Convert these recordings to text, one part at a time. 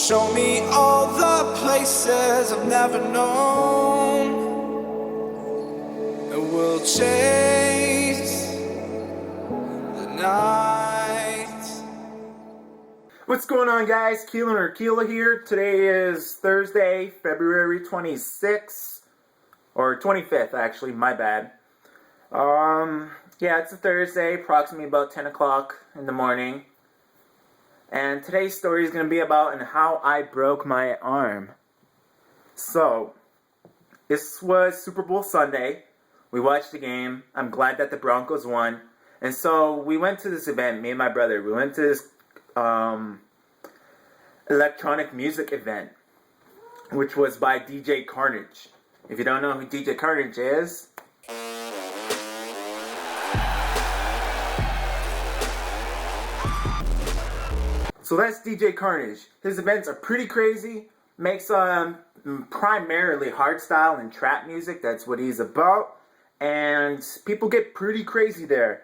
Show me all the places I've never known, and we'll chase the night. What's going on, guys? Keeyloww here. Today is Thursday, February 26th, or 25th actually, my bad. Yeah, it's a Thursday, approximately about 10 o'clock in the morning. And today's story is going to be about how I broke my arm. So, this was Super Bowl Sunday. We watched the game. I'm glad that the Broncos won. And so, we went to this event, me and my brother. We went to this electronic music event, which was by DJ Carnage. If you don't know who DJ Carnage is, so that's DJ Carnage. His events are pretty crazy. Makes primarily hardstyle and trap music. That's what he's about. And people get pretty crazy there.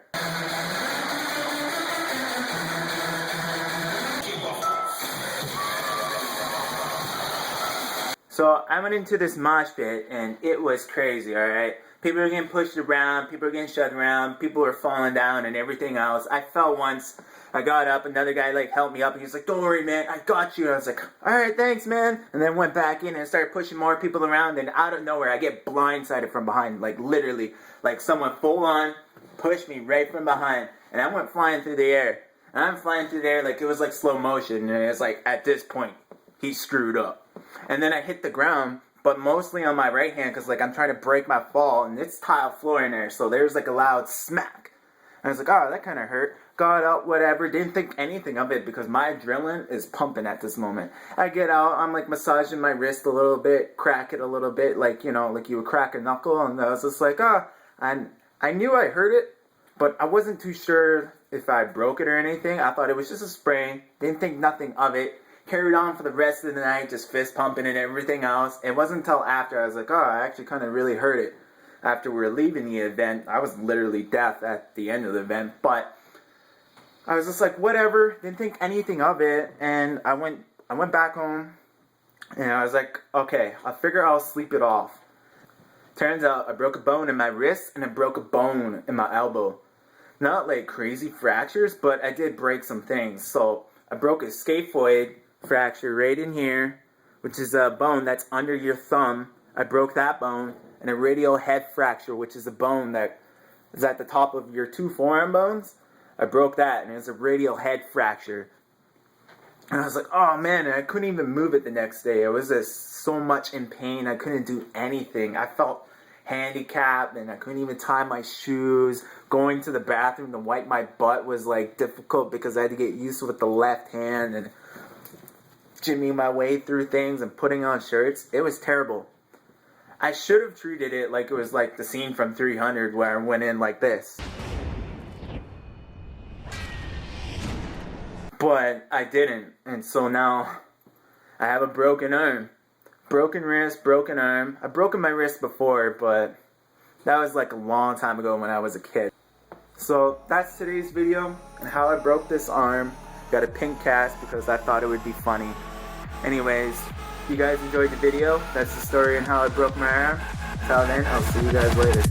So I went into this mosh pit and it was crazy, alright? People were getting pushed around, people were getting shoved around, people were falling down and everything else. I fell once, I got up, another guy helped me up and he was like, "Don't worry, man, I got you." And I was like, "Alright, thanks, man." And then went back in and started pushing more people around, and out of nowhere I get blindsided from behind, literally, someone full on pushed me right from behind, and I went flying through the air. And I'm flying through the air it was slow motion, and it's at this point, he screwed up. And then I hit the ground, but mostly on my right hand, because I'm trying to break my fall, and it's tile floor in there, so there's a loud smack. And I was like, oh, that kind of hurt. Got out, whatever, didn't think anything of it, because my adrenaline is pumping at this moment. I get out, I'm massaging my wrist a little bit, crack it a little bit, like you would crack a knuckle, and I was just and I knew I hurt it, but I wasn't too sure if I broke it or anything. I thought it was just a sprain, didn't think nothing of it. Carried on for the rest of the night, just fist pumping and everything else. It wasn't until after I was like, oh, I actually kind of really hurt it. After we were leaving the event, I was literally deaf at the end of the event, but I was just like, whatever, didn't think anything of it, and I went back home, and I was like, okay, I figure I'll sleep it off. Turns out I broke a bone in my wrist, and I broke a bone in my elbow. Not crazy fractures, but I did break some things. So I broke a scaphoid fracture right in here, which is a bone that's under your thumb. I broke that bone, and a radial head fracture, which is a bone that is at the top of your two forearm bones. I broke that, and it was a radial head fracture. And I was like, oh man, and I couldn't even move it the next day. I was just so much in pain, I couldn't do anything. I felt handicapped, and I couldn't even tie my shoes. Going to the bathroom to wipe my butt was difficult because I had to get used to it with the left hand, and jimmying my way through things and putting on shirts. It was terrible. I should have treated it like it was the scene from 300 where I went in like this. But I didn't, and so now I have a broken arm. Broken wrist, broken arm. I've broken my wrist before, but that was a long time ago when I was a kid. So that's today's video and how I broke this arm. Got a pink cast because I thought it would be funny. Anyways, if you guys enjoyed the video, that's the story on how I broke my arm. Until then, I'll see you guys later.